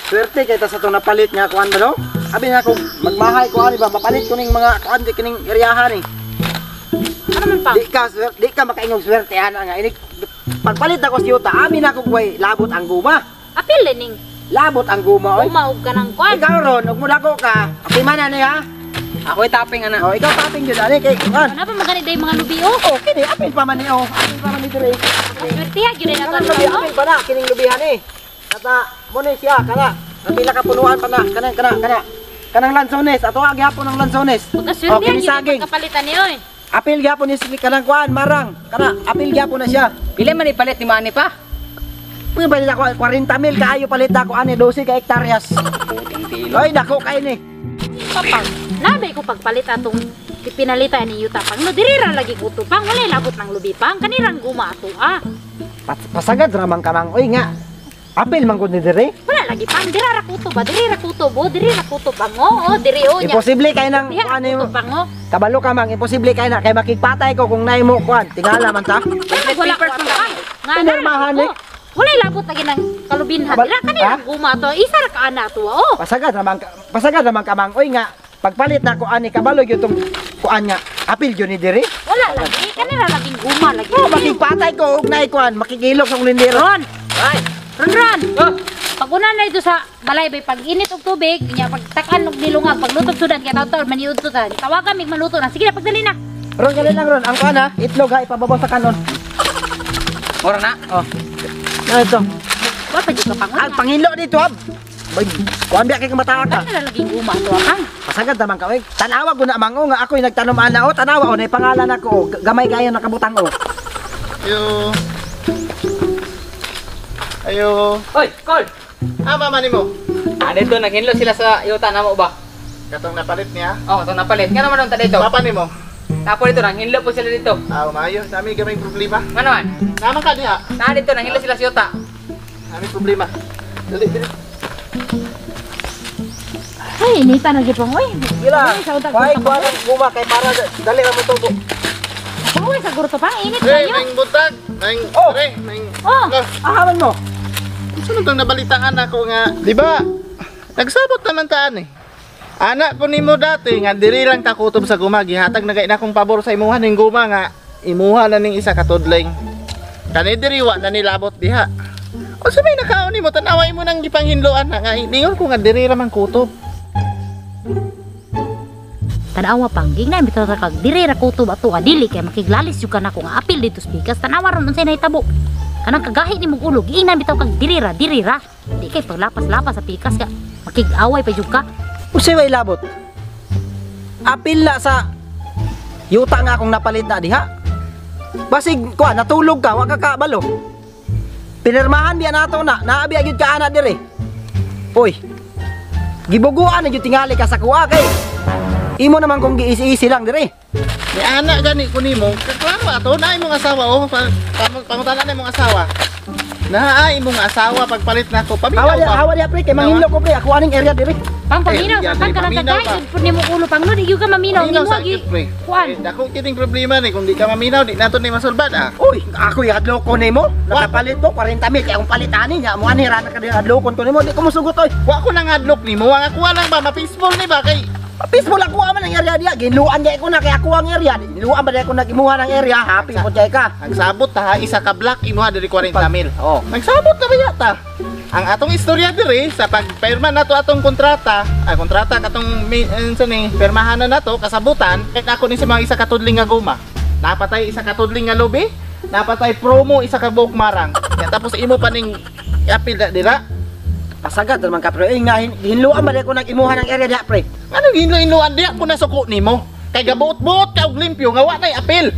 Swerte kay ta sa to napalit nga kuan ba no? Abi na ko magmahay ko ani ba mapalit ko ning mga kuan di kining eryahan ni. Ano man pa? Di ka makaingog swerte ana nga ini pagpalit ako sa yuta abi na ko kuy labot ang guma. Apil ning. Labot ang guma oy. Umaog ka ng kuan. Ikaw ron, ug mudako ka. Apil man ani ha. Ako tapping ana. Oh, ikaw tapping jud ani kay kuan. Ano pa magani day mga lubi oh? Oh, kini apil pa man ni oh. Apil pa man ni dire. Swertiha gyud na Kanang to. lubi apil pa na kining lubihan ni. Kata mo ni siya kana. Napila ka punuan pa na kana. Kanang lansones ato agi hapon ng lansones. Pagkaswertiha kini gyud saging. pagkapalitan niyo eh. Apil gyapon ni kanang kuan marang. Kana apil gyapon na siya. Pila man ipalit ni Mani pa? Pwede palit ako 40,000 kaayo palit ako ani 12 ka hektaryas. Oy dako kay ni. Papang, nabay ko pagpalit atong pinalita ni Yuta pang no dirira lagi kuto pang wala labot ng lubi pang kanirang guma ato ah. Pasagad ramang kamang oy nga. Apil man gud ni dire. Wala lagi pang dirara kuto ba dirira kuto bo dirira kuto pang oh diri o nya. Imposible kay nang kuan Kuto mo. pang oh. Kabalo ka mang imposible kay na kay makigpatay ko kung nay mo kuan. Tingala man ta. Wala ko pang. Nga Pinirmahan ni. Wala labot lagi ng kalubinhan. Abal- Dira kanirang guma ato isa ra ka ana to oh. Pasagad ramang kamang oy nga. Pagpalit na ko ani kabalo gyud tong kuan nga. Apil gyud ni dire. Wala lagi kanira laging guma lagi. Oh, makigpatay ko og nay kuan, makigilok sa lindero. Ron. Ay. Ron. Pag una na ito sa balay bay pag init og tubig, nya pag takan og nilungag, pag luto sudan kay taw-taw maniud to ta. Tawagan mig maluto na. Sige na pagdali na. Ron gali lang ron, ang kuan ha, itlog ha ipababaw sa kanon. Ora na. Oh. Ano ito? Wa pa jud ka pangon. Ang pangilo dito ab. Bay, kuan biya kay kamata ka. Kanira laging guma to akang. Pasagad naman ka, oy. Tanawa ko na mango nga ako'y nagtanom ana o tanawa o nay pangalan ako o gamay kayo nakabutang o. Ayo. Ayo. Oy, call. Mama ni mo. Dito naghinlo sila sa yuta namo ba? Katong napalit niya. Oh, ito napalit. Nga naman ta dito. Papa ni mo. Tapo dito nanghinlo po sila dito. Maayo. Dami gamay problema. Ano man? Naman ka diha. Dito nanghinlo sila sa yuta. Dami problema. Dali. Ay, inita na gid pang oy. Gila. Ay, sa utak Kuhay ko. kuha ng guma kay para dali ra mo tubo. Uy, sa gurto pang init Hey, kayo. nang butag. Nang Oh. pre, nang Oh. Ahaman mo. Sunod ang nabalitaan ako nga, di ba? Nagsabot naman taan eh. Anak ko nimo dati nga diri lang ta kutob sa guma gihatag na na akong pabor sa imuha ning guma nga imuha na ning isa ka tudling. Kani diri wa na nilabot diha. O sa may nakaon nimo tanaway mo nang gipanghinloan na nga ningon ko nga diri ra man kutob. Tanawa pang gingna bitaw ra kag diri ra kutob ato adili kay makiglalis jud kana ko nga apil dito spikas tanawa ron unsay nahitabo. Kanang kagahi ni mong ulo gingna bitaw kag diri ra. Di kay paglapas-lapas sa pikas ka makig-away pa jud ka. Usay way labot. Apil na sa yuta nga akong napalit na diha. Basig kuha natulog ka wa ka kabalo. Pinirmahan biya nato na naabi gyud ka ana dire. Oy. Gibuguan na gyud tingali ka sa kuha kay. Imo naman kung giisi-isi lang dire. Ni anak gani ko nimo, kaklaro ato na imong asawa oh, pangutana na imong asawa. Na imong asawa pagpalit nako paminaw ba? Hawa dia pre kay manghinlo ko pre ako aning area dire. Pang paminaw Eh, sa kan kanang paminaw kagahi ka. pud nimo ulo pang no di gyud ka maminaw Paminaw nimo sa gi. pre. Kuan. Dako kining problema ni kung di ka maminaw di nato ni masulbad ah. Uy, ako ihadlok ko nimo. Nakapalit ko 40,000 kay akong palitani niya mo ani ra na ka hadlokon ko nimo di ko mosugot oy. Wa ko nang adlok nimo, ang ako lang ba ma-peaceful ni ba kay Peaceful ako man ang area dia. Ginluan di ko na kay ako ang area. Ginluan ba di ko nagimuha ng area. Happy po jay ka. ang sabot ta ha, isa ka block imuha diri 40,000. Oh. Nagsabot na ba yata? Ang atong istorya diri sa pagpirma nato atong kontrata, katong ni pirmahan na nato kasabutan, kay ako ni sa mga isa ka tudling nga guma. Napatay isa ka tudling nga lobi, napatay promo isa ka buok marang. Ya, tapos imo pa ning apil na dira. Pasagad naman ka pre. Nga hinluan ba di ko nagimuha ng area dia pre. Anong hinlo-hinloan diya ko nasuko nimo? Kay gabuot-buot ka og limpyo nga wa nay apil.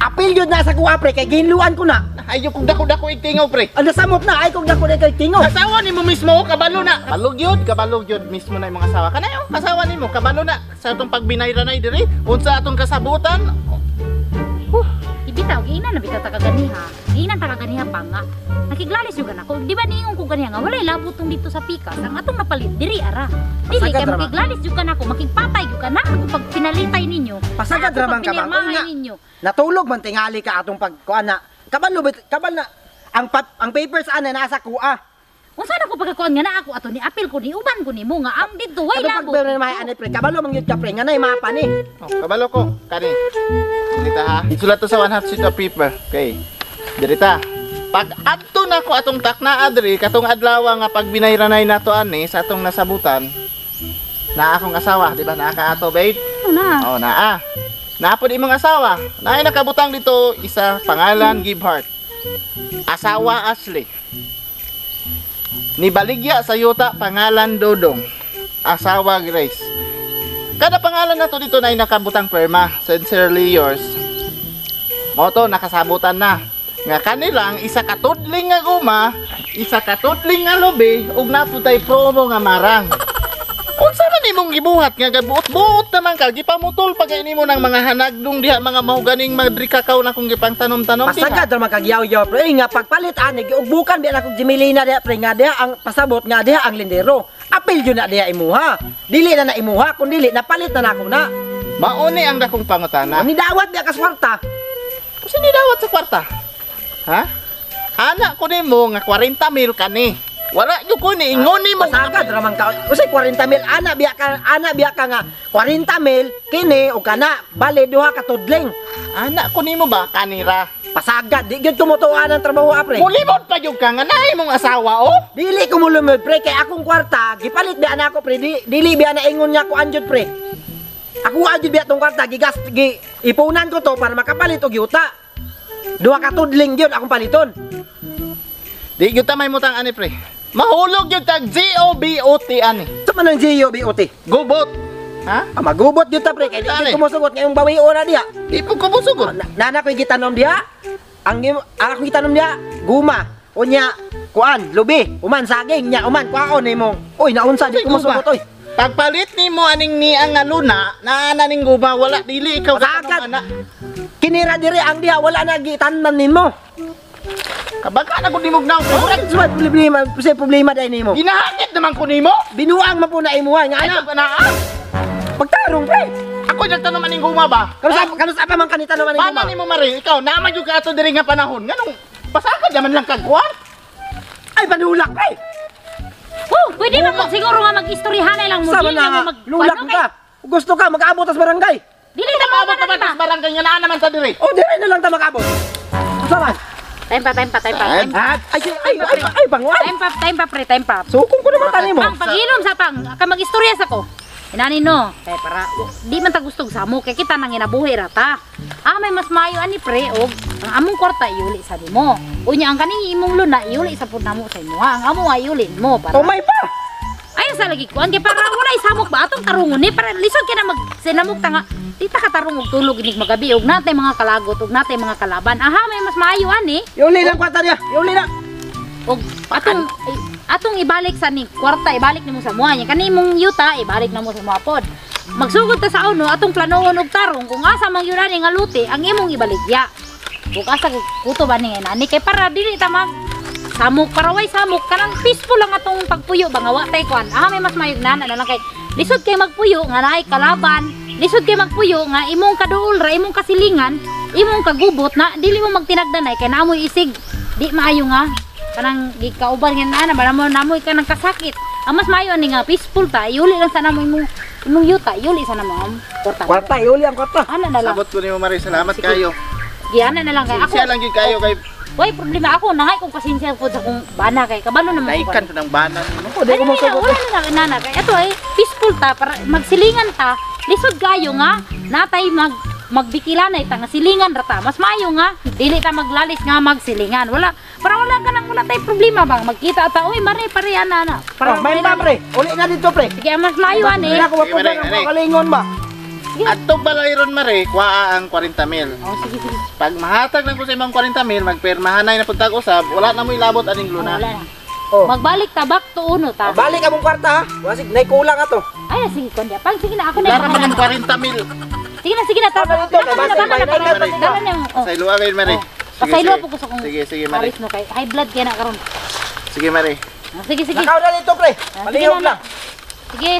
Apil yun na sa kuha pre kay ginluan ko na. Ayo kung dako-dako igtingaw pre. Ano samot na ay kung dako na kay tingo. Asawa nimo mismo kabalo na. Kabalo gyud mismo na imong asawa. Kanayo, asawa nimo kabalo na sa atong pagbinayra na diri. Unsa atong kasabutan? Ibitaw giinan na bitaw ta kaganiha. Giinan ta kaganiha pa nga. Nakiglalis jud kana ko. Di ba ningon ko ganiha nga walay labot tong dito sa pikas. Ang atong napalit diri ara. Dili Pasagad kay ra man. makiglalis jud kana ko. Makigpatay jud kana ako pag pinalitay ninyo. Pasagad ra man ka ba? Pinirmahan Nga. ninyo. Natulog man tingali ka atong pagkuan na. Kabalo kabal na ang papers ana nasa kuha. Unsa na ko pagkakuan nga na ako ato ni apil ko ni uban ko nimo nga ang dito way Ano labot. pag may ani pre, kabalo mangyud ka pre, nga nay mapa ni. Oh, kabalo ko, kani. Dirita ha. Isulat to sa 1/2 sheet of paper. Okay. Dirita. Pag adto na ko atong takna adri, katong adlaw nga pag binayranay nato ani sa atong nasabutan. Na akong asawa, di ba? Naa ka ato, babe? Ano na? Oh, naa. Napod imong asawa. Naay nakabutang dito isa pangalan Gibhart. Asawa Ashley. Ni baligya sa yuta pangalan Dodong. Asawa Grace. Kada pangalan na to dito na nakabutang perma. Sincerely yours. Moto nakasabutan na. Nga kanilang isa katudling nga guma, isa katudling nga lobi, ug naputay promo nga marang. Unsa man imong gibuhat nga gabuot-buot naman ka gipamutol pag nimo ng mga hanagdong diha mga mahuganing madrikakaw na kung gipang tanom-tanom Pasagad ra man kag yaw-yaw pre, nga pagpalit ani giugbukan biya na kog Jimilina diha pre, nga diha ang pasabot nga diha ang lindero. Apil yun na diha imuha. Dili na imuha, kun dili napalit na nako na. Mauni ang dakong pangutana. Ni dawat diha ka swarta. Kasi nilawat sa kwarta. Ha? Anak ko nimo nga 40,000 kani. Wala jud ko ni ingoni mo. Pasagad ra man ka. Usay 40,000 ana biya ka nga 40,000 kini o kana bali duha ka tudling. Anak ko nimo ba kanira? Pasagad di gyud tumutuan ang trabaho apre. Mulimod pa jud ka nga naay mong asawa oh. Dili ko mulumod pre kay akong kwarta gipalit biya na ako pre. Dili biya na ingon niya ko anjud pre. Ako anjud biya tong kwarta ipunan ko to para makapalit og yuta. Duha ka tudling gyud akong paliton. Di gyud ta may mutang ani pre. Mahulog gyud tag GOBOT ani. Sa man ang GOBOT. Gubot. Ha? Magubot gyud ta pre kay di ko mosugot ngayong bawion na diha. Di po ko musugot. Nana ko gitanom diha. Ako gitanom diha guma. Unya kuan lubi, uman saging nya uman kwaon nimo. Oy naunsa di ko mosugot oy. Pagpalit nimo aning ni ang luna, naana ning guba wala dili ikaw Pasagad. anak. Kinira diri ang diha wala na gitanan nimo. Kabaga na ko nimog naw. Murag suwat problema dai nimo. Ginahangit naman ko nimo. Binuang man po na imuha nga Ano ana. ba na? Pagtarong pre. Ako nagtanong maning guma ba? Kanus apa man kanita naman Paano nimo. nimo mari? Ikaw naman yung ka ato diri nga panahon. Nganong pasagad naman lang kagkuan? Ay panulak pre. Pwede ba siguro nga mag-istoryahan lang mo Sama dili mo na mag lulak ano ka. Gusto ka mag-abot sa barangay. Dili Ito na maabot mo naman sa barangay nga naan naman sa diri. O dire na lang ta mag-abot. Sama. Time pa. Ay banguan. Time pa pre, time pa. Sukong ko naman tani mo. Pang pag-inom sa pang, ka mag-istorya sa ko. Inani no, kay para di man ta gustog sa mo kay kita nang inabuhi rata. May mas maayo ani pre og ang among kwarta iuli sa nimo. Unya ang kaning imong luna iuli sa pud namo sa imo. Ang amo ay iuli mo para. O may pa. Ay sa lagi kuan kay para wala samok ba atong tarungon ni para lisod kay na mag sinamok ta nga. Di ta katarong og tulog inig magabi og natay mga kalagot og natay mga kalaban. May mas maayo ani. Yuli lang kwata niya. Yuli lang. Og atong ibalik sa ni kwarta ibalik nimo sa muha niya kanimong yuta ibalik namo sa muha pod magsugod ta sa uno atong planohon og tarong kung asa man yun ani nga luti ang imong ibaligya ug asa kuto ba ni nani kay para dili ta mag samok para way samok kanang peaceful lang atong pagpuyo ba nga wa tay kuan may mas mayog na lang kay lisod kay magpuyo nga naay kalaban lisod kay magpuyo nga imong kaduol ra imong kasilingan imong kagubot na dili mo magtinagdanay kay naamoy isig di maayo nga kanang gikauban nga na ba namoy ka nang kasakit ang mas maayo ani nga peaceful ta iuli lang sa namoy imong yuta iuli sa namo Kwarta, yuli ang kwarta. ana na lang Sabot ko nimo mari, salamat kayo. giana na lang kay ako Siya lang gyud kayo kay way problema ako nangay kong pasensya pud sa kong bana kay kabalo naman ko naikan to ng banan mo. O di ko mo sugot. wala na lang nana kay ato ay peaceful ta para magsilingan ta lisod kayo nga natay magbikilanay ta nga silingan ra ta mas maayo nga dili ta maglalis nga magsilingan wala para wala ka nang wala tay problema bang magkita ta oy mare pare ana para May pa pre. Uli na dito pre. sige mas maayo ani Hindi ako mapunan Sige, ang Mare. kalingon ba. Adto balayron mari, kuha ang 40,000. oh sige Pag mahatag lang ko sa imong 40,000, magpermahanay na pagtag-usab, wala na mo ilabot aning luna. wala na Oh. magbalik ta back to uno ta Balik among kwarta ha. Wasig nay kulang ato. ay sige kon dia pag sige na ako na Lara man ang 40,000. sige na ta Tama dito, basta dalan yung Sa iluwa kayo mari. pasaylo po ko sa kong Sige, mari. alis no kay high blood kaya na karon Sige mari. sige Nakaw na dito pre. sige Malihog na lang. sige